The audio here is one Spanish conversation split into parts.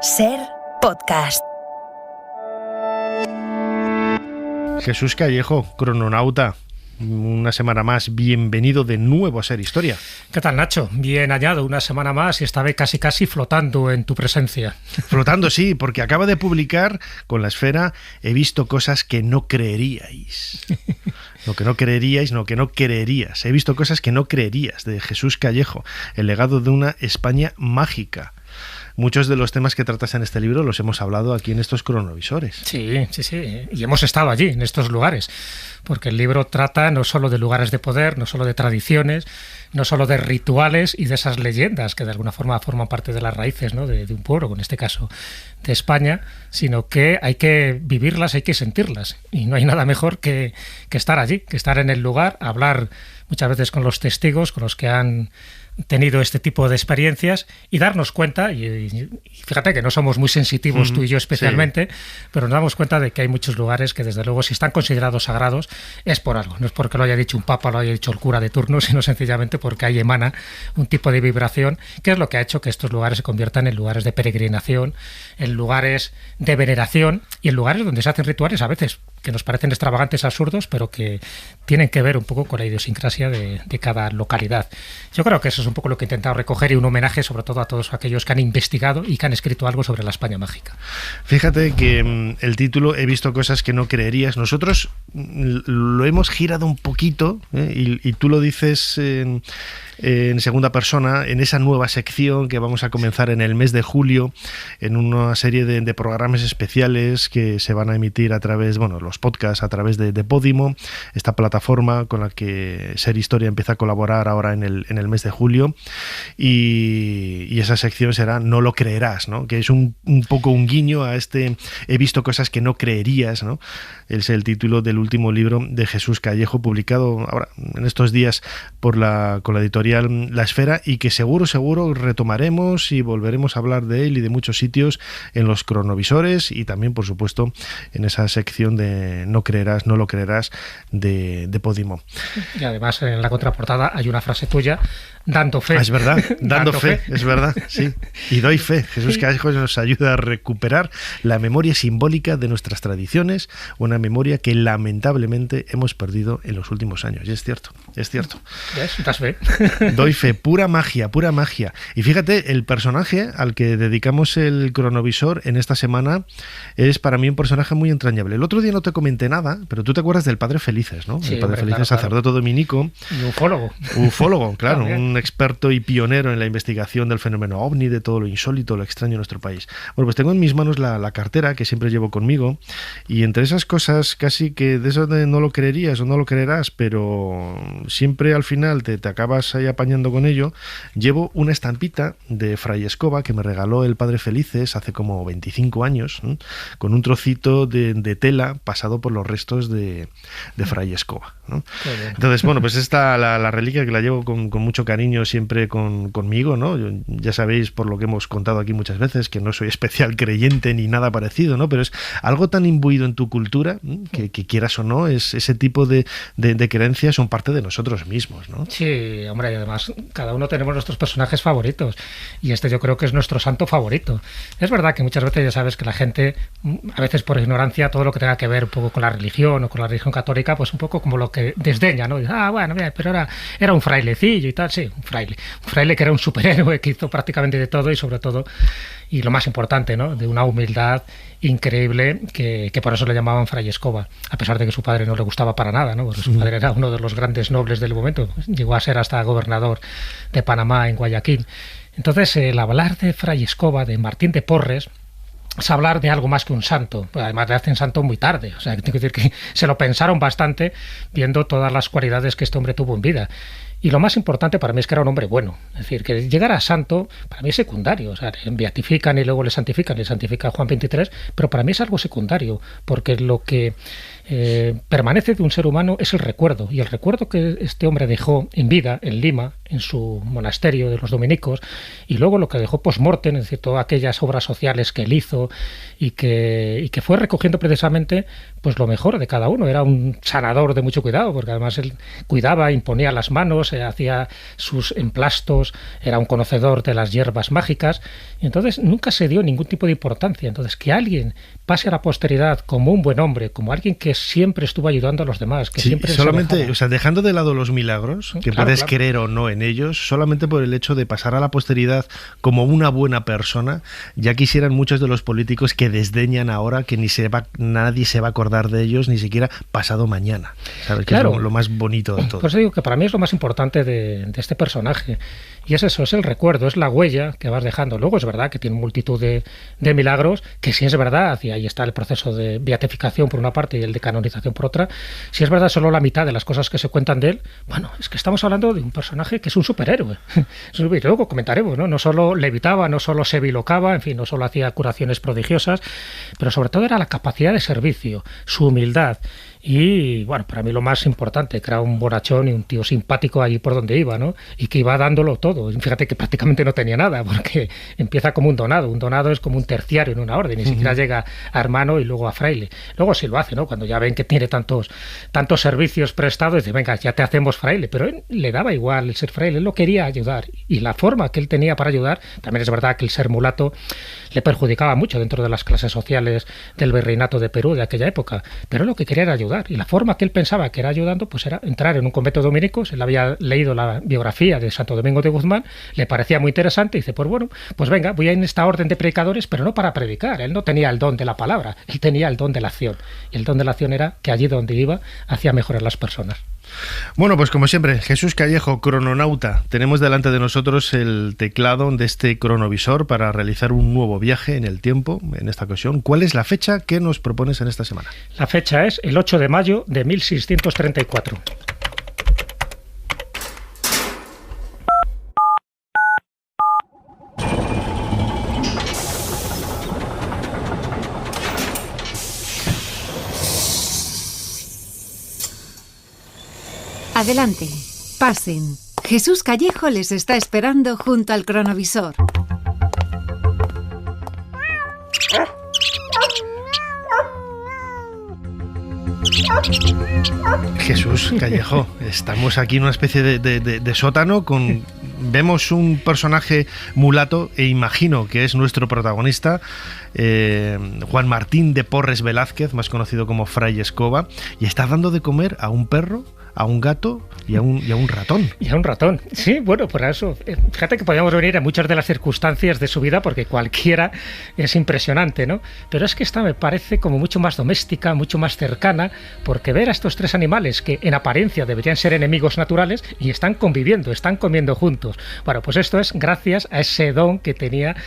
SER Podcast. Jesús Callejo, crononauta, una semana más, bienvenido de nuevo a SER Historia. ¿Qué tal, Nacho? Bien hallado, una semana más y esta vez casi flotando en tu presencia. Flotando, sí, porque acaba de publicar con La Esfera He visto cosas que no creeríais. Lo que no creeríais, no, que no creerías. He visto cosas que no creerías, de Jesús Callejo, el legado de una España mágica. Muchos de los temas que tratas en este libro los hemos hablado aquí en estos cronovisores. Sí, y hemos estado allí, en estos lugares, porque el libro trata no solo de lugares de poder, no solo de tradiciones, no solo de rituales y de esas leyendas que de alguna forma forman parte de las raíces, ¿no?, de un pueblo, en este caso de España, sino que hay que vivirlas, hay que sentirlas, y no hay nada mejor que estar allí, que estar en el lugar, hablar muchas veces con los testigos, con los que han tenido este tipo de experiencias y darnos cuenta, y fíjate que no somos muy sensitivos tú y yo especialmente, sí, pero nos damos cuenta de que hay muchos lugares que desde luego si están considerados sagrados es por algo, no es porque lo haya dicho un papa o lo haya dicho el cura de turno, sino sencillamente porque ahí emana un tipo de vibración que es lo que ha hecho que estos lugares se conviertan en lugares de peregrinación, en lugares de veneración y en lugares donde se hacen rituales a veces que nos parecen extravagantes, absurdos, pero que tienen que ver un poco con la idiosincrasia de cada localidad. Yo creo que eso es un poco lo que he intentado recoger y un homenaje sobre todo a todos aquellos que han investigado y que han escrito algo sobre la España mágica. Fíjate que el título He visto cosas que no creerías. Nosotros lo hemos girado un poquito, y tú lo dices en segunda persona, en esa nueva sección que vamos a comenzar en el mes de julio, en una serie de programas especiales que se van a emitir a través, los podcasts a través de Podimo, esta plataforma con la que SER Historia empieza a colaborar ahora en el mes de julio, y esa sección será No lo creerás, ¿no?, que es un poco un guiño a este He visto cosas que no creerías, ¿no? Es el título del último libro de Jesús Callejo, publicado ahora en estos días con la editorial La Esfera, y que seguro retomaremos y volveremos a hablar de él y de muchos sitios en los cronovisores y también, por supuesto, en esa sección de No creerás, no lo creerás de Podimo. Y además en la contraportada hay una frase tuya, dando fe. Es verdad, dando fe, es verdad, sí. Y doy fe. Jesús Callejo nos ayuda a recuperar la memoria simbólica de nuestras tradiciones, una memoria que lamentablemente hemos perdido en los últimos años. Y es cierto. ¿Ves? Das fe. Doy fe, pura magia. Y fíjate, el personaje al que dedicamos el cronovisor en esta semana es para mí un personaje muy entrañable. El otro día no te comenté nada, pero tú te acuerdas del Padre Felices, ¿no? Sí, el Padre Felices, sacerdote dominico. Y ufólogo. Claro, También. Un experto y pionero en la investigación del fenómeno ovni, de todo lo insólito, lo extraño en nuestro país. Bueno, pues tengo en mis manos la cartera que siempre llevo conmigo, y entre esas cosas casi que de eso de no lo creerías o no lo creerás, pero siempre al final te acabas ahí apañando con ello, llevo una estampita de Fray Escoba que me regaló el Padre Felices hace como 25 años, con un trocito de tela pasado por los restos de Fray Escoba, ¿no? Entonces, pues esta la reliquia que la llevo con mucho cariño siempre conmigo, ¿no? Ya sabéis, por lo que hemos contado aquí muchas veces, que no soy especial creyente ni nada parecido, ¿no? Pero es algo tan imbuido en tu cultura que quieras o no, es ese tipo de creencias son parte de nosotros mismos, ¿no? Sí, hombre, y además cada uno tenemos nuestros personajes favoritos, y este yo creo que es nuestro santo favorito. Es verdad que muchas veces ya sabes que la gente, a veces por ignorancia, todo lo que tenga que ver un poco con la religión o con la religión católica, pues un poco como lo que desdeña, ¿no? Mira, pero era un frailecillo y tal, sí, un fraile que era un superhéroe, que hizo prácticamente de todo, y sobre todo, y lo más importante, ¿no?, de una humildad increíble, que por eso le llamaban Fray Escoba, a pesar de que su padre no le gustaba para nada, ¿no? Porque su padre era uno de los grandes nobles del momento, llegó a ser hasta gobernador de Panamá en Guayaquil. Entonces, el hablar de Fray Escoba, de Martín de Porres, es hablar de algo más que un santo. Además le hacen santo muy tarde, o sea, tengo que decir que se lo pensaron bastante viendo todas las cualidades que este hombre tuvo en vida. Y lo más importante para mí es que era un hombre bueno. Es decir, que llegar a santo para mí es secundario. O sea, le beatifican y luego le santifica Juan 23, pero para mí es algo secundario, porque lo que permanece de un ser humano es el recuerdo. Y el recuerdo que este hombre dejó en vida, en Lima, en su monasterio de los dominicos, y luego lo que dejó post-mortem, es decir, todas aquellas obras sociales que él hizo y que fue recogiendo precisamente pues lo mejor de cada uno. Era un sanador de mucho cuidado, porque además él cuidaba, imponía las manos, hacía sus emplastos, era un conocedor de las hierbas mágicas, y entonces nunca se dio ningún tipo de importancia. Entonces, que alguien pase a la posteridad como un buen hombre, como alguien que siempre estuvo ayudando a los demás, que siempre solamente, o sea, dejando de lado los milagros, que claro, puedes creer o no en ellos, solamente por el hecho de pasar a la posteridad como una buena persona, ya quisieran muchos de los políticos que desdeñan ahora que nadie se va a acordar de ellos, ni siquiera pasado mañana. ¿Sabes? Claro. Que es lo más bonito de todo. Por eso digo que para mí es lo más importante de este personaje. Y es eso, es el recuerdo, es la huella que vas dejando. Luego es verdad que tiene multitud de milagros, que sí es verdad, y ahí está el proceso de beatificación por una parte y el de canonización por otra. Si es verdad solo la mitad de las cosas que se cuentan de él, bueno, es que estamos hablando de un personaje que es un superhéroe. Y luego comentaremos, ¿no? No solo levitaba, no solo se bilocaba, en fin, no solo hacía curaciones prodigiosas, pero sobre todo era la capacidad de servicio, su humildad. Y bueno, para mí lo más importante, que era un bonachón y un tío simpático allí por donde iba, ¿no? Y que iba dándolo todo. Y fíjate que prácticamente no tenía nada, porque empieza como un donado. Un donado es como un terciario en una orden, ni siquiera llega a hermano y luego a fraile. Luego sí lo hace, ¿no? Cuando ya ven que tiene tantos servicios prestados, dice, venga, ya te hacemos fraile. Pero él le daba igual el ser fraile, él lo quería ayudar. Y la forma que él tenía para ayudar, también es verdad que el ser mulato le perjudicaba mucho dentro de las clases sociales del virreinato de Perú de aquella época, pero lo que quería era ayudar. Y la forma que él pensaba que era ayudando, pues era entrar en un convento de dominicos. Él había leído la biografía de Santo Domingo de Guzmán, le parecía muy interesante, y dice, pues bueno, pues venga, voy a ir en esta orden de predicadores, pero no para predicar. Él no tenía el don de la palabra, él tenía el don de la acción. Y el don de la acción era que allí donde iba, hacía mejorar las personas. Bueno, pues como siempre, Jesús Callejo, crononauta. Tenemos delante de nosotros el teclado de este cronovisor para realizar un nuevo viaje en el tiempo, en esta ocasión. ¿Cuál es la fecha que nos propones en esta semana? La fecha es el 8 de mayo de 1634. Adelante, pasen. Jesús Callejo les está esperando junto al cronovisor. Jesús Callejo, estamos aquí en una especie de sótano vemos un personaje mulato e imagino que es nuestro protagonista, Juan Martín de Porres Velázquez, más conocido como Fray Escoba, y está dando de comer a un perro, a un gato y a un ratón. Y a un ratón. Sí, bueno, por eso. Fíjate que podíamos venir a muchas de las circunstancias de su vida, porque cualquiera es impresionante, ¿no? Pero es que esta me parece como mucho más doméstica, mucho más cercana, porque ver a estos tres animales que en apariencia deberían ser enemigos naturales y están conviviendo, están comiendo juntos. Bueno, pues esto es gracias a ese don que tenía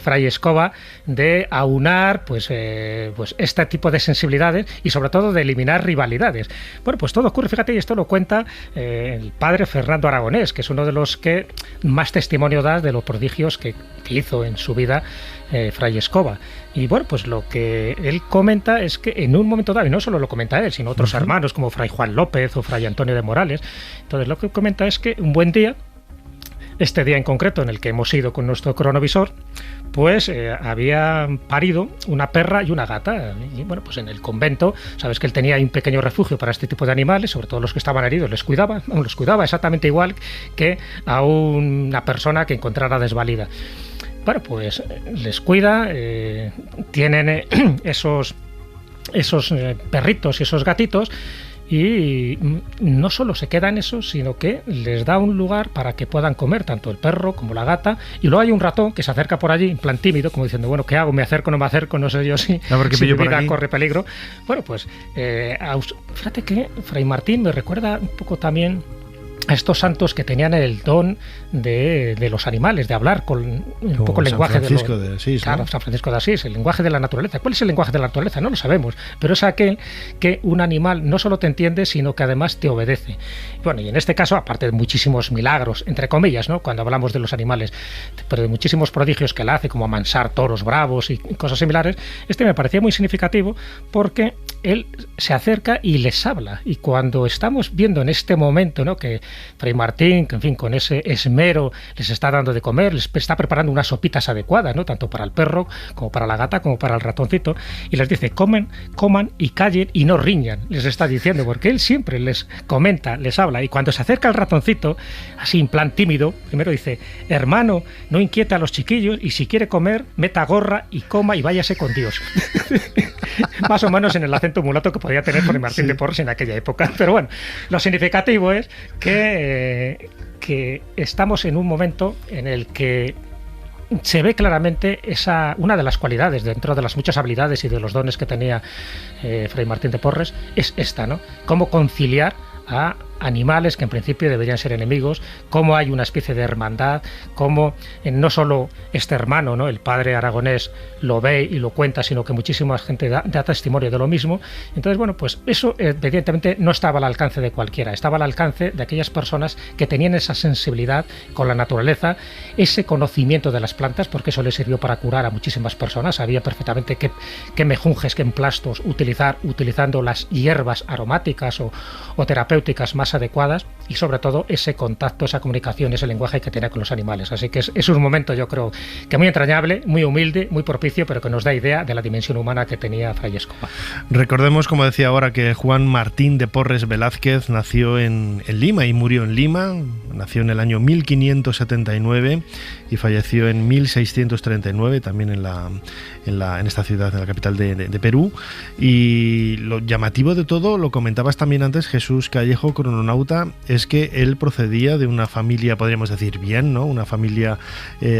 Fray Escoba de aunar pues este tipo de sensibilidades y sobre todo de eliminar rivalidades. Bueno, pues todo ocurre, fíjate, y esto lo cuenta el padre Fernando Aragonés, que es uno de los que más testimonio da de los prodigios que hizo en su vida Fray Escoba. Y bueno, pues lo que él comenta es que en un momento dado, y no solo lo comenta él, sino otros hermanos como Fray Juan López o Fray Antonio de Morales, entonces lo que comenta es que un buen día, este día en concreto en el que hemos ido con nuestro cronovisor, pues había parido una perra y una gata. Y bueno, pues en el convento, sabes que él tenía un pequeño refugio para este tipo de animales, sobre todo los que estaban heridos, los cuidaba exactamente igual que a una persona que encontrara desvalida. Bueno, pues les cuida, tienen esos perritos y esos gatitos. Y no solo se queda en eso, sino que les da un lugar para que puedan comer tanto el perro como la gata. Y luego hay un ratón que se acerca por allí en plan tímido, como diciendo, bueno, ¿qué hago? ¿Me acerco? ¿No me acerco? No sé yo si mi vida corre peligro. Bueno, pues fíjate que Fray Martín me recuerda un poco también a estos santos que tenían el don de los animales, de hablar con un poco el lenguaje de Asís, claro, ¿no? San Francisco de Asís, el lenguaje de la naturaleza. ¿Cuál es el lenguaje de la naturaleza? No lo sabemos, pero es aquel que un animal no solo te entiende, sino que además te obedece. Bueno, y en este caso, aparte de muchísimos milagros, entre comillas, ¿no?, cuando hablamos de los animales, pero de muchísimos prodigios que él hace, como amansar toros bravos y cosas similares, este me parecía muy significativo porque él se acerca y les habla. Y cuando estamos viendo en este momento, ¿no?, que Fray Martín, que en fin, con ese esmero les está dando de comer, les está preparando unas sopitas adecuadas, ¿no? Tanto para el perro, como para la gata, como para el ratoncito, y les dice, coman y callen y no riñan, les está diciendo, porque él siempre les comenta, les habla, y cuando se acerca el ratoncito, así en plan tímido, primero dice, hermano, no inquiete a los chiquillos, y si quiere comer, meta gorra y coma y váyase con Dios. Más o menos en el acento mulato que podía tener Fray Martín de Porres en aquella época. Pero bueno, lo significativo es que estamos en un momento en el que se ve claramente una de las cualidades dentro de las muchas habilidades y de los dones que tenía Fray Martín de Porres, es esta, ¿no? Cómo conciliar a animales que en principio deberían ser enemigos, cómo hay una especie de hermandad, cómo no solo este hermano, ¿no? El padre aragonés lo ve y lo cuenta, sino que muchísima gente da testimonio de lo mismo. Entonces, bueno, pues eso evidentemente no estaba al alcance de cualquiera, estaba al alcance de aquellas personas que tenían esa sensibilidad con la naturaleza, ese conocimiento de las plantas, porque eso le sirvió para curar a muchísimas personas, sabía perfectamente qué mejunjes, qué emplastos utilizar, utilizando las hierbas aromáticas o terapéuticas más adecuadas, y sobre todo ese contacto, esa comunicación, ese lenguaje que tenía con los animales. Así que es un momento, yo creo, que muy entrañable, muy humilde, muy propicio, pero que nos da idea de la dimensión humana que tenía Fray Escoba. Recordemos, como decía ahora, que Juan Martín de Porres Velázquez nació en Lima y murió en Lima. Nació en el año 1579 y falleció en 1639, también en esta ciudad, en la capital de Perú. Y lo llamativo de todo, lo comentabas también antes, Jesús Callejo, crononauta, es que él procedía de una familia, podríamos decir bien, ¿no? Una familia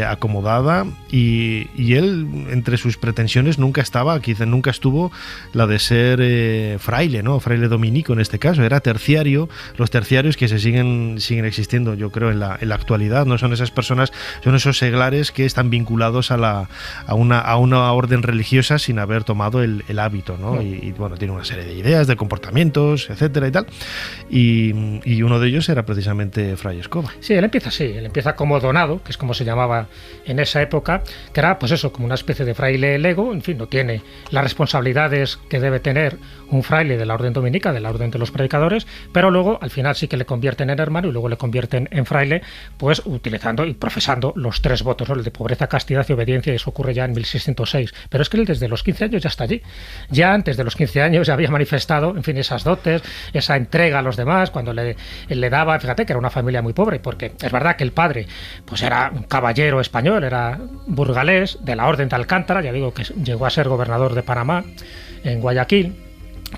acomodada, y él, entre sus pretensiones, nunca estuvo la de ser fraile, ¿no? Fraile dominico en este caso, era terciario. Los terciarios que se siguen existiendo, yo creo, en la actualidad, no son esas personas, son esos seglares que están vinculados a una orden religiosa sin haber tomado el hábito, ¿no? Y bueno, tiene una serie de ideas, de comportamientos, etcétera y tal. Y uno de ellos era precisamente Fray Escoba. Sí, él empieza como donado, que es como se llamaba en esa época, que era pues eso, como una especie de fraile lego, en fin, no tiene las responsabilidades que debe tener un fraile de la orden dominica, de la orden de los predicadores, pero luego al final sí que le convierten en hermano y luego le convierten en fraile, pues utilizando y profesando los 3 votos, ¿no? El de pobreza, castidad y obediencia, y eso ocurre ya en 1606. Pero es que él desde los 15 años ya está allí. Ya antes de los 15 años ya había manifestado, en fin, esas dotes, esa entrega a los demás, cuando le daba, fíjate que era una familia muy pobre, porque es verdad que el padre pues era un caballero español, era burgalés de la Orden de Alcántara, ya digo que llegó a ser gobernador de Panamá, en Guayaquil,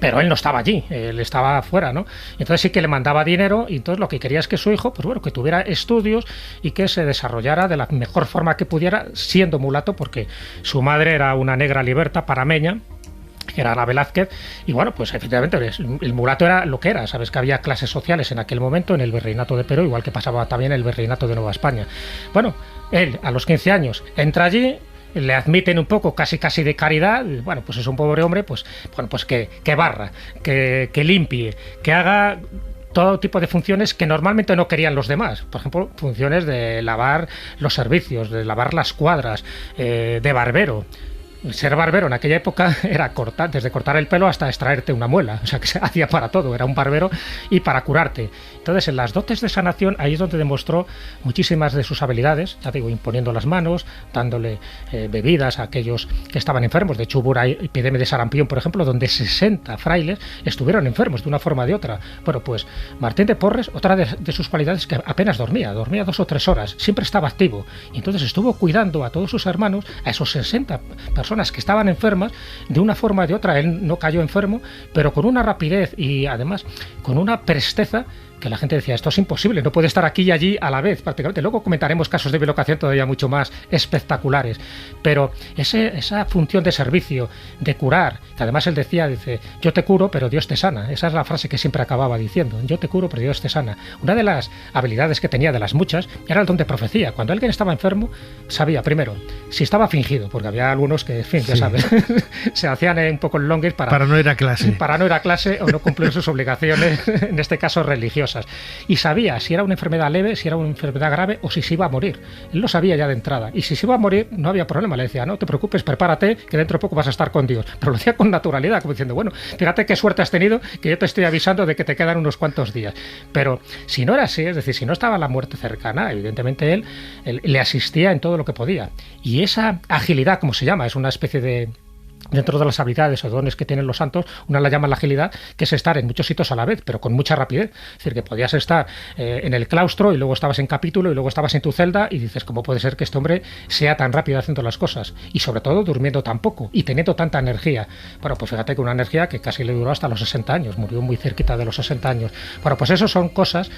pero él no estaba allí, él estaba afuera, ¿no? Entonces sí que le mandaba dinero, y entonces lo que quería es que su hijo, pues bueno, que tuviera estudios y que se desarrollara de la mejor forma que pudiera, siendo mulato, porque su madre era una negra liberta panameña, que era Ana Velázquez, y bueno, pues efectivamente el mulato era lo que era. Sabes que había clases sociales en aquel momento en el virreinato de Perú, igual que pasaba también en el virreinato de Nueva España. Bueno, él a los 15 años entra allí, le admiten un poco casi de caridad, y bueno, pues es un pobre hombre, pues bueno, pues que barra, que limpie, que haga todo tipo de funciones que normalmente no querían los demás. Por ejemplo, funciones de lavar los servicios, de lavar las cuadras, de barbero. Ser barbero en aquella época era desde cortar el pelo hasta extraerte una muela, o sea que se hacía para todo, era un barbero y para curarte. Entonces, en las dotes de sanación, ahí es donde demostró muchísimas de sus habilidades, ya digo, imponiendo las manos, dándole bebidas a aquellos que estaban enfermos. De hecho, hubo una epidemia de sarampión, por ejemplo, donde 60 frailes estuvieron enfermos de una forma o de otra. Bueno, pues Martín de Porres, otra de sus cualidades, que apenas dormía 2 o 3 horas, siempre estaba activo, y entonces estuvo cuidando a todos sus hermanos, a esos 60 personas que estaban enfermas, de una forma o de otra. Él no cayó enfermo, pero con una rapidez y además con una presteza que la gente decía, esto es imposible, no puede estar aquí y allí a la vez prácticamente. Luego comentaremos casos de bilocación todavía mucho más espectaculares, pero esa función de servicio, de curar, que además él decía, dice, yo te curo pero Dios te sana. Esa es la frase que siempre acababa diciendo, yo te curo pero Dios te sana. Una de las habilidades que tenía, de las muchas, era el don de profecía. Cuando alguien estaba enfermo, sabía primero si estaba fingido, porque había algunos que en fin, ya sabes, se hacían un poco el longuis para no ir a clase. Para no ir a clase o no cumplir sus obligaciones, en este caso religiosas. Y sabía si era una enfermedad leve, si era una enfermedad grave o si se iba a morir. Él lo sabía ya de entrada. Y si se iba a morir, no había problema. Le decía, no te preocupes, prepárate, que dentro de poco vas a estar con Dios. Pero lo decía con naturalidad, como diciendo, bueno, fíjate qué suerte has tenido, que yo te estoy avisando de que te quedan unos cuantos días. Pero si no era así, es decir, si no estaba la muerte cercana, evidentemente él le asistía en todo lo que podía. Y esa agilidad, como se llama, es una especie de... Dentro de las habilidades o dones que tienen los santos, una la llama la agilidad, que es estar en muchos sitios a la vez, pero con mucha rapidez. Es decir, que podías estar en el claustro y luego estabas en capítulo y luego estabas en tu celda y dices, ¿cómo puede ser que este hombre sea tan rápido haciendo las cosas? Y sobre todo durmiendo tan poco y teniendo tanta energía. Bueno, pues fíjate que una energía que casi le duró hasta los 60 años, murió muy cerquita de los 60 años. Bueno, pues eso son cosas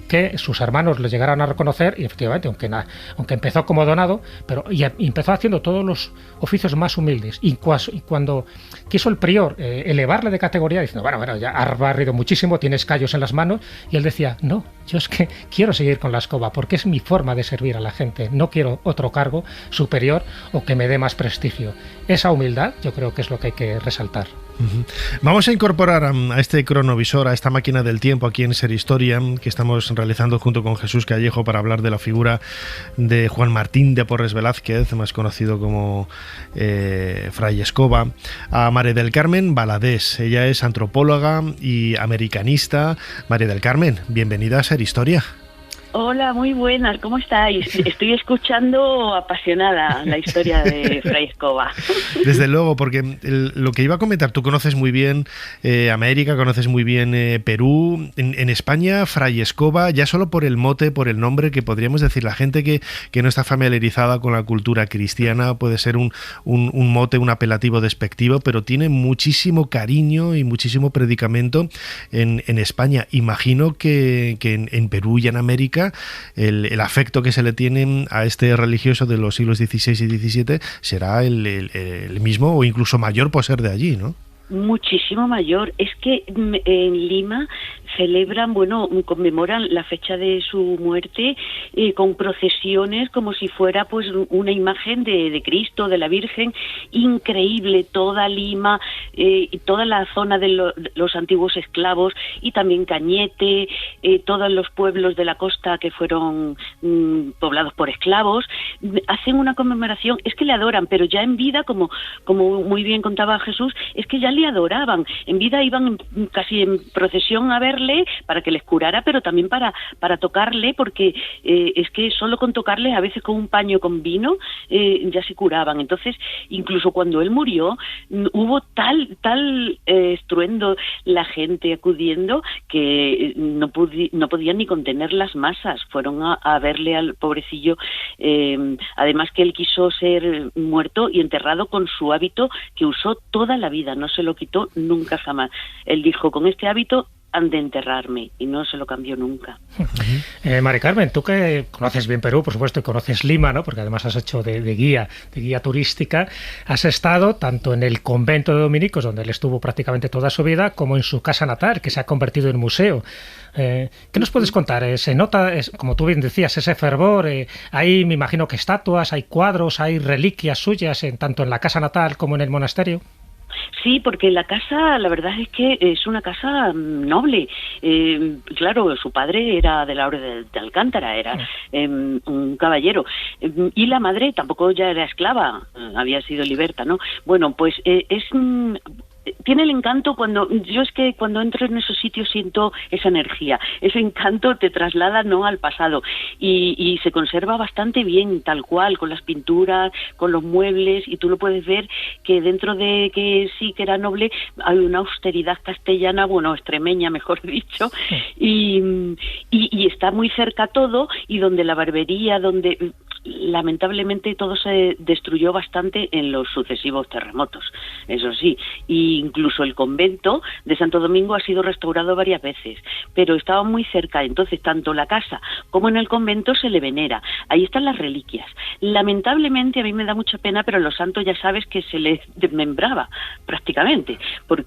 que sus hermanos le llegaron a reconocer y efectivamente, aunque empezó como donado, pero y empezó haciendo todos los oficios más humildes. Y cuando quiso el prior elevarle de categoría, diciendo, bueno, ya has barrido muchísimo, tienes callos en las manos, y él decía, no, yo es que quiero seguir con la escoba, porque es mi forma de servir a la gente, no quiero otro cargo superior o que me dé más prestigio. Esa humildad yo creo que es lo que hay que resaltar. Vamos a incorporar a este cronovisor, a esta máquina del tiempo aquí en Ser Historia, que estamos realizando junto con Jesús Callejo para hablar de la figura de Juan Martín de Porres Velázquez, más conocido como Fray Escoba, a María del Carmen Valadés. Ella es antropóloga y americanista. María del Carmen, bienvenida a Ser Historia. Hola, muy buenas, ¿cómo estáis? Estoy escuchando apasionada la historia de Fray Escoba. Desde luego, porque lo que iba a comentar, tú conoces muy bien América, conoces muy bien Perú. En España, Fray Escoba, ya solo por el mote, por el nombre, que podríamos decir, la gente que no está familiarizada con la cultura cristiana, puede ser un mote, un apelativo despectivo, pero tiene muchísimo cariño y muchísimo predicamento en España. Imagino que en Perú y en América el afecto que se le tiene a este religioso de los siglos XVI y XVII será el mismo o incluso mayor por ser de allí, ¿no? Muchísimo mayor. Es que en Lima celebran, conmemoran la fecha de su muerte con procesiones como si fuera pues una imagen de Cristo, de la Virgen. Increíble, toda Lima y toda la zona de los antiguos esclavos y también Cañete, todos los pueblos de la costa que fueron poblados por esclavos, hacen una conmemoración. Es que le adoran, pero ya en vida, como muy bien contaba Jesús, es que ya le adoraban. En vida iban casi en procesión a verle para que les curara, pero también para tocarle, porque es que solo con tocarle, a veces con un paño con vino, ya se curaban. Entonces, incluso cuando él murió, hubo tal estruendo, la gente acudiendo, que no podían ni contener las masas. Fueron a verle al pobrecillo, además que él quiso ser muerto y enterrado con su hábito que usó toda la vida, no se lo quitó nunca jamás. Él dijo, con este hábito han de enterrarme, y no se lo cambió nunca. Mari Carmen, tú que conoces bien Perú, por supuesto, y conoces Lima, ¿no? Porque además has hecho de guía turística, has estado tanto en el convento de dominicos, donde él estuvo prácticamente toda su vida, como en su casa natal, que se ha convertido en museo. ¿Qué nos puedes contar? Se nota, como tú bien decías, ese fervor. Hay, me imagino que estatuas, hay cuadros, hay reliquias suyas, tanto en la casa natal como en el monasterio. Sí, porque la casa, la verdad es que es una casa noble. Claro, su padre era de la Orden de Alcántara, era un caballero. Y la madre tampoco ya era esclava, había sido liberta, ¿no? Bueno, pues tiene el encanto yo es que cuando entro en esos sitios siento esa energía, ese encanto te traslada no al pasado y se conserva bastante bien, tal cual, con las pinturas, con los muebles, y tú lo puedes ver que dentro de que sí que era noble hay una austeridad castellana, extremeña mejor dicho, y está muy cerca todo, y donde la barbería, donde lamentablemente todo se destruyó bastante en los sucesivos terremotos, eso sí, y incluso el convento de Santo Domingo ha sido restaurado varias veces, pero estaba muy cerca, entonces tanto la casa como en el convento se le venera. Ahí están las reliquias. Lamentablemente, a mí me da mucha pena, pero los santos ya sabes que se les desmembraba prácticamente, porque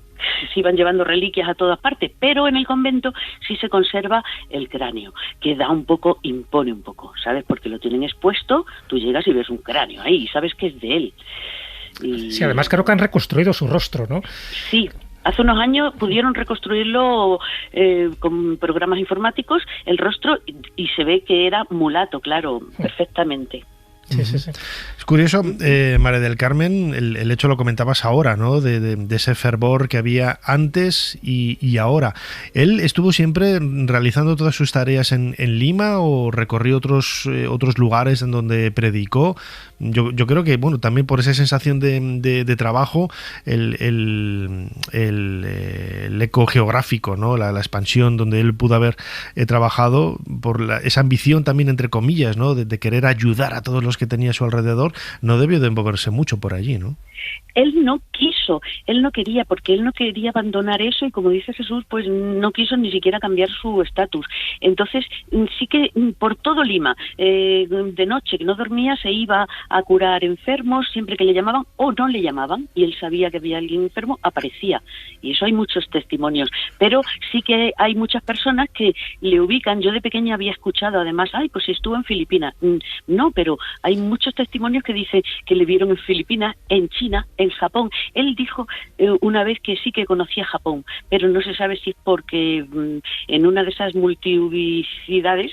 se iban llevando reliquias a todas partes, pero en el convento sí se conserva el cráneo, que impone un poco, ¿sabes? Porque lo tienen expuesto, tú llegas y ves un cráneo ahí, y sabes que es de él. Sí, además creo que han reconstruido su rostro, ¿no? Sí. Hace unos años pudieron reconstruirlo con programas informáticos, el rostro, y se ve que era mulato, claro, perfectamente. Sí. Es curioso, María del Carmen, el hecho lo comentabas ahora, ¿no? De ese fervor que había antes y ahora. ¿Él estuvo siempre realizando todas sus tareas en Lima o recorrió otros lugares en donde predicó? Yo creo que, bueno, también por esa sensación de trabajo, el eco geográfico, ¿no? La expansión donde él pudo haber trabajado, por esa ambición también, entre comillas, ¿no? De querer ayudar a todos los que tenía a su alrededor, no debió de moverse mucho por allí, ¿no? Él no quiso, él no quería, porque él no quería abandonar eso, y como dice Jesús, pues no quiso ni siquiera cambiar su estatus. Entonces sí que por todo Lima, de noche que no dormía, se iba a curar enfermos, siempre que le llamaban o no le llamaban, y él sabía que había alguien enfermo, aparecía. Y eso hay muchos testimonios, pero sí que hay muchas personas que le ubican. Yo de pequeña había escuchado además, pues estuvo en Filipinas. No, pero hay muchos testimonios que dicen que le vieron en Filipinas, en China, en Japón. Él dijo una vez que sí que conocía Japón, pero no se sabe si es porque en una de esas multiubicidades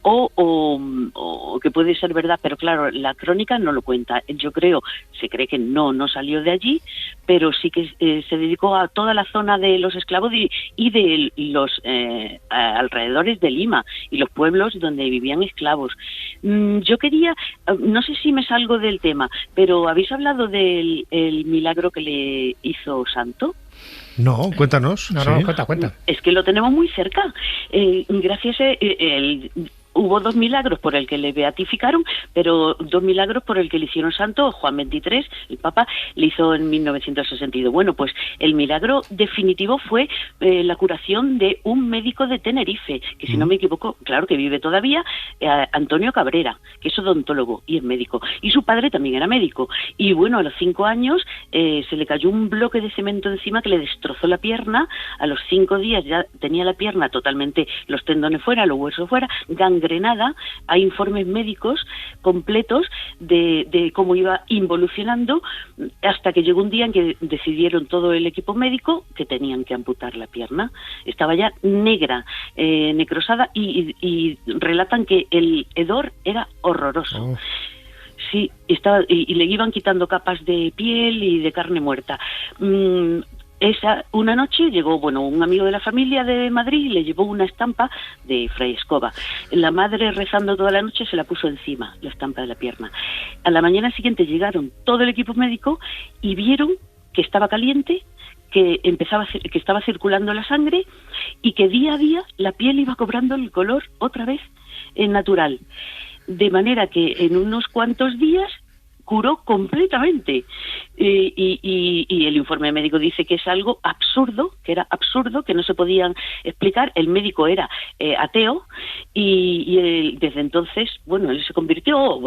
o que puede ser verdad, pero claro, la crónica no lo cuenta. Yo creo, se cree que no salió de allí, pero sí que se dedicó a toda la zona de los esclavos y de los alrededores de Lima y los pueblos donde vivían esclavos. Yo quería, no sé si me salgo del tema, pero ¿habéis hablado del el milagro que le hizo Santo? No, cuéntanos. No, cuenta. Es que lo tenemos muy cerca. Gracias hubo 2 milagros por el que le beatificaron, pero 2 milagros por el que le hicieron santo. Juan XXIII, el Papa, le hizo en 1962. Bueno, pues el milagro definitivo fue la curación de un médico de Tenerife, que si no me equivoco, claro que vive todavía, Antonio Cabrera, que es odontólogo y es médico. Y su padre también era médico. Y bueno, a los 5 años se le cayó un bloque de cemento encima que le destrozó la pierna. A los 5 días ya tenía la pierna totalmente, los tendones fuera, los huesos fuera, gangrenada. Hay informes médicos completos de cómo iba involucionando, hasta que llegó un día en que decidieron todo el equipo médico que tenían que amputar la pierna. Estaba ya negra, necrosada, y relatan que el hedor era horroroso. Sí, estaba, y le iban quitando capas de piel y de carne muerta. Una noche llegó, un amigo de la familia de Madrid y le llevó una estampa de Fray Escoba. La madre, rezando toda la noche, se la puso encima, la estampa de la pierna. A la mañana siguiente llegaron todo el equipo médico y vieron que estaba caliente, que estaba circulando la sangre y que día a día la piel iba cobrando el color otra vez natural. De manera que en unos cuantos días curó completamente. Y el informe médico dice que es algo absurdo, que era absurdo, que no se podían explicar. El médico era ateo y desde entonces, él se convirtió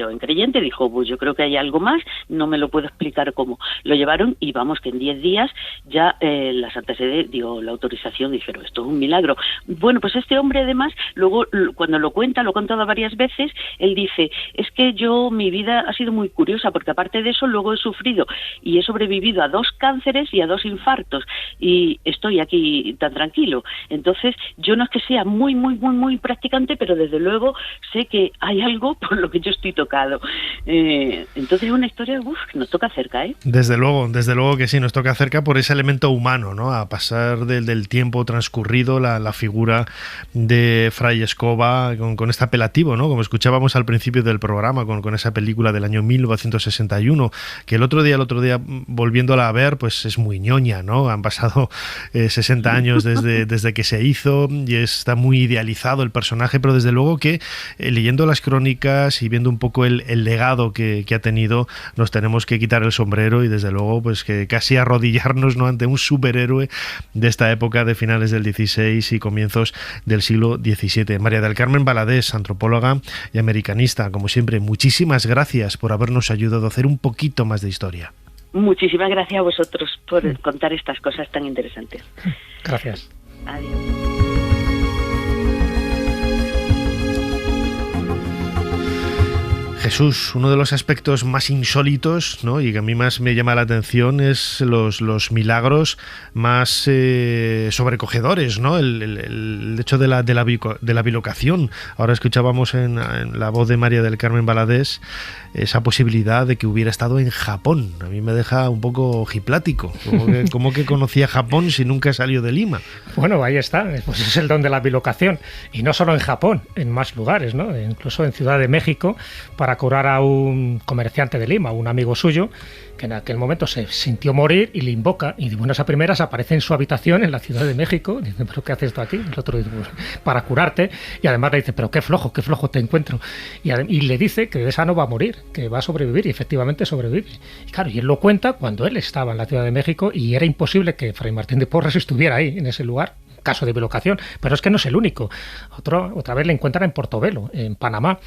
en creyente. Dijo, pues yo creo que hay algo más, no me lo puedo explicar cómo. Lo llevaron y vamos que en 10 días ya la Santa Sede dio la autorización. Dijeron, esto es un milagro. Bueno, pues este hombre además, luego cuando lo ha contado varias veces, él dice, es que mi vida ha sido muy curiosa, porque aparte de eso luego he sufrido y he sobrevivido a 2 cánceres y a 2 infartos y estoy aquí tan tranquilo. Entonces yo no es que sea muy practicante, pero desde luego sé que hay algo por lo que yo estoy tocado. Entonces es una historia que nos toca cerca, ¿eh? Desde luego que sí, nos toca cerca por ese elemento humano, ¿no? A pasar del tiempo transcurrido, la figura de Fray Escoba con este apelativo, ¿no? Como escuchábamos al principio del programa, con esa película del año 1961, que el otro día volviéndola a ver, pues es muy ñoña, ¿no? Han pasado 60 años desde que se hizo y está muy idealizado el personaje, pero desde luego que leyendo las crónicas y viendo un poco el legado que ha tenido, nos tenemos que quitar el sombrero y desde luego pues que casi arrodillarnos, ¿no?, ante un superhéroe de esta época de finales del XVI y comienzos del siglo XVII. María del Carmen Valadés, antropóloga y americanista, como siempre, muchísimas gracias por habernos ayudado a hacer un poquito más de historia. Muchísimas gracias a vosotros por contar estas cosas tan interesantes. Gracias. Adiós. Jesús, uno de los aspectos más insólitos, ¿no?, y que a mí más me llama la atención es los milagros más sobrecogedores, ¿no? El hecho de la bilocación. Ahora escuchábamos en la voz de María del Carmen Valadés esa posibilidad de que hubiera estado en Japón. A mí me deja un poco ojiplático. ¿Cómo que conocía Japón si nunca salió de Lima? Bueno, ahí está, pues es el don de la bilocación. Y no solo en Japón, en más lugares, ¿no? Incluso en Ciudad de México, para curar a un comerciante de Lima, un amigo suyo, que en aquel momento se sintió morir y le invoca, y de buenas a primeras aparece en su habitación en la Ciudad de México. Dice, ¿pero qué haces tú aquí? El otro dice, pues, para curarte. Y además le dice, pero qué flojo te encuentro. Y le dice que de esa no va a morir, que va a sobrevivir, y efectivamente sobrevive. Y claro, y él lo cuenta cuando él estaba en la Ciudad de México, y era imposible que Fray Martín de Porres estuviera ahí, en ese lugar, caso de bilocación, pero es que no es el único. Otra vez le encuentran en Portobelo, en Panamá.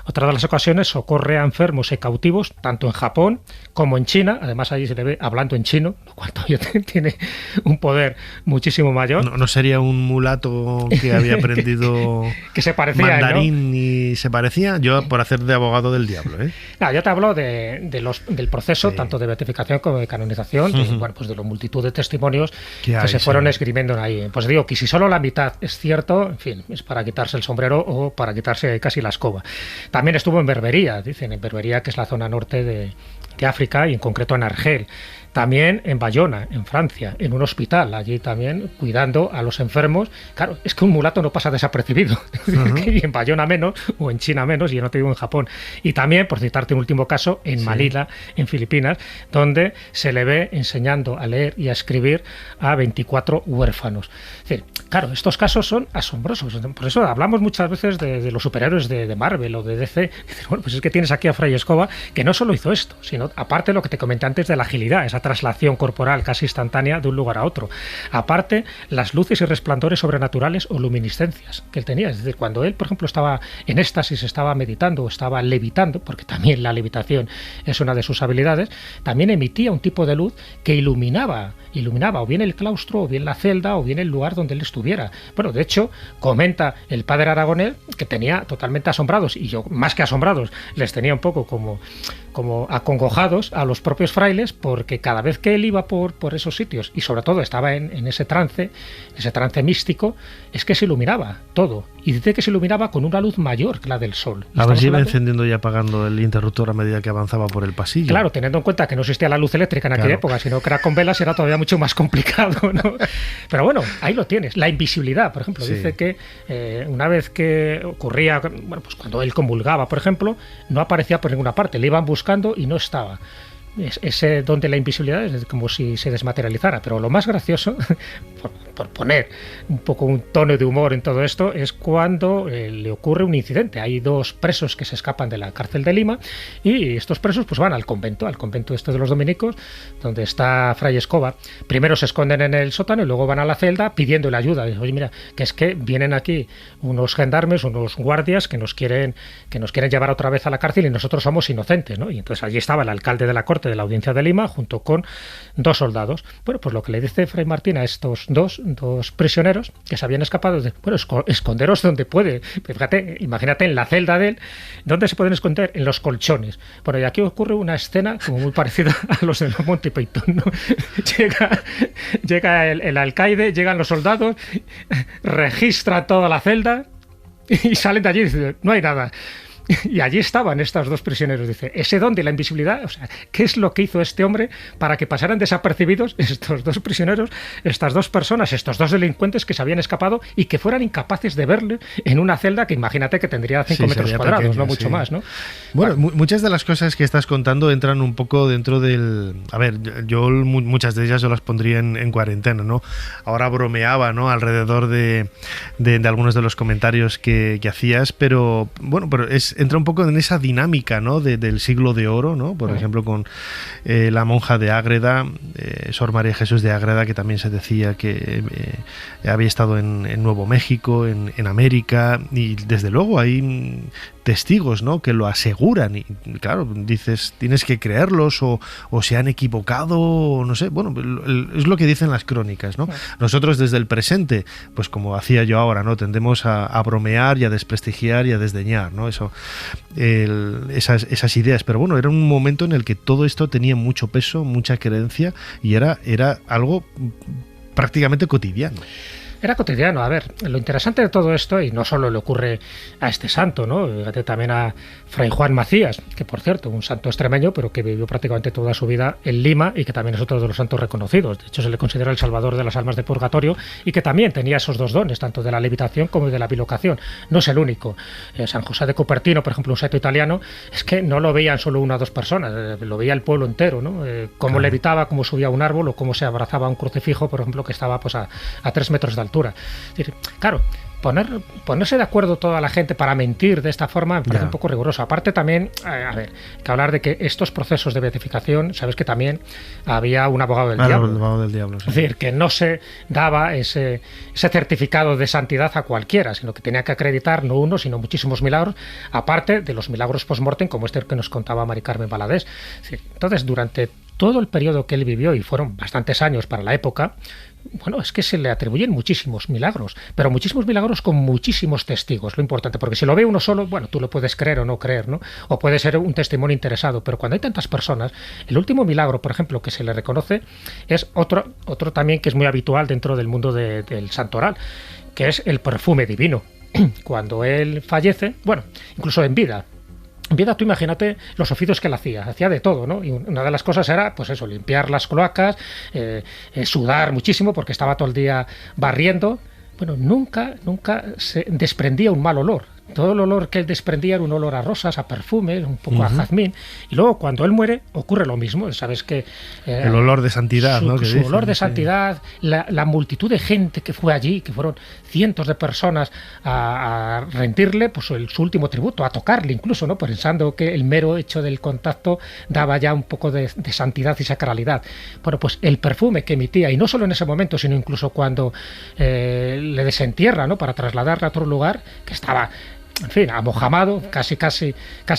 Otra de las ocasiones socorre a enfermos y cautivos, tanto en Japón como en China. Además, allí se le ve hablando en chino, lo cual todavía tiene un poder muchísimo mayor. No sería un mulato que había aprendido que se parecía, mandarín, ¿no? Y se parecía, yo por hacer de abogado del diablo, ¿eh? No, yo te hablo del proceso, sí, tanto de beatificación como de canonización, pues de la multitud de testimonios que se fueron escribiendo ahí. Pues digo, y si solo la mitad es cierto, en fin, es para quitarse el sombrero o para quitarse casi la escoba. También estuvo en Berbería, dicen, en Berbería, que es la zona norte de África, y en concreto en Argel. También en Bayona, en Francia, en un hospital, allí también cuidando a los enfermos. Claro, es que un mulato no pasa desapercibido. Y en Bayona menos, o en China menos, y yo no te digo en Japón. Y también, por citarte un último caso, en Manila, en Filipinas, donde se le ve enseñando a leer y a escribir a 24 huérfanos. Es decir, claro, estos casos son asombrosos. Por eso hablamos muchas veces de los superhéroes de Marvel o de DC. Dices, bueno, pues es que tienes aquí a Fray Escoba, que no solo hizo esto, sino aparte lo que te comenté antes de la agilidad, esa traslación corporal casi instantánea de un lugar a otro. Aparte, las luces y resplandores sobrenaturales o luminiscencias que él tenía. Es decir, cuando él, por ejemplo, estaba en éxtasis, estaba meditando o estaba levitando, porque también la levitación es una de sus habilidades, también emitía un tipo de luz que iluminaba o bien el claustro, o bien la celda, o bien el lugar donde él estuviera. Bueno, de hecho, comenta el padre Aragonés que tenía totalmente asombrados, y yo, más que asombrados, les tenía un poco como acongojados a los propios frailes, porque cada vez que él iba por esos sitios, y sobre todo estaba en ese trance místico, es que se iluminaba todo. Y dice que se iluminaba con una luz mayor que la del sol. A ver si iba encendiendo y apagando el interruptor a medida que avanzaba por el pasillo. Claro, teniendo en cuenta que no existía la luz eléctrica en aquella época, sino que era con velas, era todavía mucho más complicado, ¿no? Pero bueno, ahí lo tienes. La invisibilidad, por ejemplo, dice que una vez que ocurría, bueno, pues cuando él comulgaba, por ejemplo, no aparecía por ninguna parte, le iban buscando y no estaba. Ese don de la invisibilidad es como si se desmaterializara. Pero lo más gracioso, por poner un poco un tono de humor en todo esto, es cuando le ocurre un incidente. Hay dos presos que se escapan de la cárcel de Lima, y estos presos pues van al convento este de los dominicos, donde está Fray Escoba. Primero se esconden en el sótano y luego van a la celda pidiéndole ayuda. Dicen, oye, mira, que es que vienen aquí unos gendarmes, unos guardias que nos quieren llevar otra vez a la cárcel y nosotros somos inocentes, ¿no? Y entonces allí estaba el alcalde de la corte de la Audiencia de Lima junto con 2 soldados. Bueno, pues lo que le dice Fray Martín a estos dos prisioneros que se habían escapado es bueno, esconderos donde puede. Fíjate, imagínate en la celda de él, ¿dónde se pueden esconder? En los colchones. Bueno, y aquí ocurre una escena como muy parecida a los de Monty Python, ¿no? Llega el alcaide, llegan los soldados, registra toda la celda y salen de allí y dicen, no hay nada. Y allí estaban estos 2 prisioneros. Dice, ese don de la invisibilidad, o sea, ¿qué es lo que hizo este hombre para que pasaran desapercibidos estos 2 prisioneros, estas 2 personas, estos 2 delincuentes que se habían escapado y que fueran incapaces de verle en una celda que imagínate que tendría 5 metros cuadrados, pequeña, no mucho más, ¿no? Bueno, muchas de las cosas que estás contando entran un poco dentro del... A ver, yo muchas de ellas yo las pondría en cuarentena, ¿no? Ahora bromeaba, ¿no?, alrededor de algunos de los comentarios que hacías, pero bueno, entra un poco en esa dinámica, ¿no?, del siglo de oro, ¿no? Por ejemplo, con la monja de Ágreda, Sor María Jesús de Ágreda, que también se decía que había estado en Nuevo México, en América, y desde luego hay testigos, ¿no?, que lo aseguran y claro, dices, tienes que creerlos o se han equivocado, o no sé, bueno, es lo que dicen las crónicas, ¿no? Nosotros desde el presente, pues como hacía yo ahora, ¿no?, tendemos a bromear y a desprestigiar y a desdeñar, ¿no?, esas ideas, pero bueno, era un momento en el que todo esto tenía mucho peso, mucha creencia y era algo prácticamente cotidiano. Era cotidiano. A ver, lo interesante de todo esto, y no solo le ocurre a este santo, ¿no? Fíjate también a Fray Juan Macías, que por cierto, un santo extremeño, pero que vivió prácticamente toda su vida en Lima y que también es otro de los santos reconocidos. De hecho, se le considera el salvador de las almas de purgatorio y que también tenía esos dos dones, tanto de la levitación como de la bilocación. No es el único. San José de Cupertino, por ejemplo, un santo italiano, es que no lo veían solo una o dos personas, lo veía el pueblo entero, ¿no? Cómo levitaba, cómo subía a un árbol o cómo se abrazaba a un crucifijo, por ejemplo, que estaba pues a 3 metros de altura. Es decir, claro, ponerse de acuerdo toda la gente para mentir de esta forma me parece un poco riguroso. Aparte también, a ver, que hablar de que estos procesos de beatificación, sabes que también había un abogado del diablo. El abogado del diablo, sí. Es decir, que no se daba ese certificado de santidad a cualquiera, sino que tenía que acreditar no uno, sino muchísimos milagros, aparte de los milagros post-mortem, como este que nos contaba Mari Carmen Valadés. Es decir, entonces, durante todo el periodo que él vivió, y fueron bastantes años para la época, bueno, es que se le atribuyen muchísimos milagros, pero muchísimos milagros con muchísimos testigos, lo importante, porque si lo ve uno solo, bueno, tú lo puedes creer o no creer, ¿no? O puede ser un testimonio interesado, pero cuando hay tantas personas, el último milagro, por ejemplo, que se le reconoce es otro también que es muy habitual dentro del mundo del santoral, que es el perfume divino. Cuando él fallece, bueno, incluso en vida, tú imagínate los oficios que él hacía de todo, ¿no? Y una de las cosas era, pues eso, limpiar las cloacas, sudar muchísimo porque estaba todo el día barriendo. Bueno, nunca se desprendía un mal olor. Todo el olor que él desprendía era un olor a rosas, a perfume, un poco a jazmín. Y luego, cuando él muere, ocurre lo mismo. Sabes que el olor de santidad, ¿no? Su olor de santidad, la multitud de gente que fue allí, que fueron cientos de personas a rendirle pues, su último tributo, a tocarle incluso, ¿no? Pensando que el mero hecho del contacto daba ya un poco de santidad y sacralidad. Bueno, pues el perfume que emitía, y no solo en ese momento, sino incluso cuando le desentierra, ¿no? Para trasladarle a otro lugar, que estaba, en fin, amojamado, casi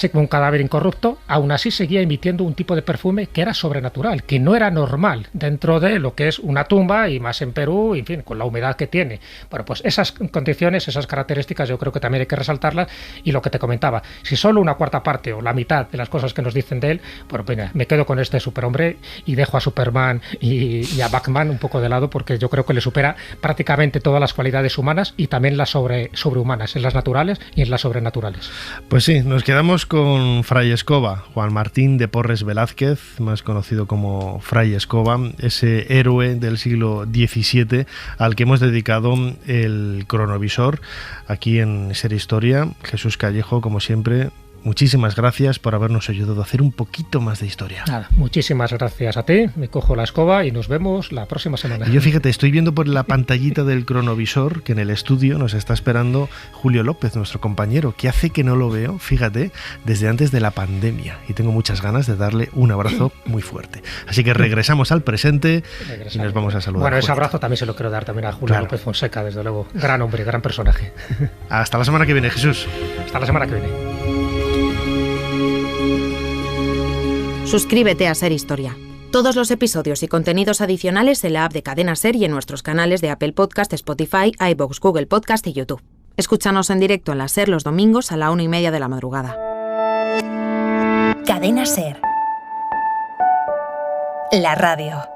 como un cadáver incorrupto, aún así seguía emitiendo un tipo de perfume que era sobrenatural, que no era normal dentro de lo que es una tumba, y más en Perú, en fin, con la humedad que tiene. Bueno, pues esas condiciones, esas características yo creo que también hay que resaltarlas, y lo que te comentaba, si solo una cuarta parte o la mitad de las cosas que nos dicen de él, bueno, venga, me quedo con este superhombre y dejo a Superman y a Batman un poco de lado, porque yo creo que le supera prácticamente todas las cualidades humanas y también las sobrehumanas, en las naturales y en las sobrenaturales. Pues sí, nos quedamos con Fray Escoba, Juan Martín de Porres Velázquez, más conocido como Fray Escoba, ese héroe del siglo XVII al que hemos dedicado el cronovisor aquí en Ser Historia. Jesús Callejo, como siempre, muchísimas gracias por habernos ayudado a hacer un poquito más de historia. Nada, muchísimas gracias a ti, me cojo la escoba y nos vemos la próxima semana. Y yo, fíjate, estoy viendo por la pantallita del cronovisor que en el estudio nos está esperando Julio López, nuestro compañero, que hace que no lo veo, fíjate, desde antes de la pandemia, y tengo muchas ganas de darle un abrazo muy fuerte. Así que regresamos al presente y nos vamos a saludar. Bueno, ese abrazo también se lo quiero dar también a Julio López Fonseca, desde luego, gran hombre, gran personaje. Hasta la semana que viene, Jesús. Hasta la semana que viene. Suscríbete a Ser Historia. Todos los episodios y contenidos adicionales en la app de Cadena Ser y en nuestros canales de Apple Podcast, Spotify, iVoox, Google Podcast y YouTube. Escúchanos en directo en la Ser los domingos a la 1:30 de la madrugada. Cadena Ser. La radio.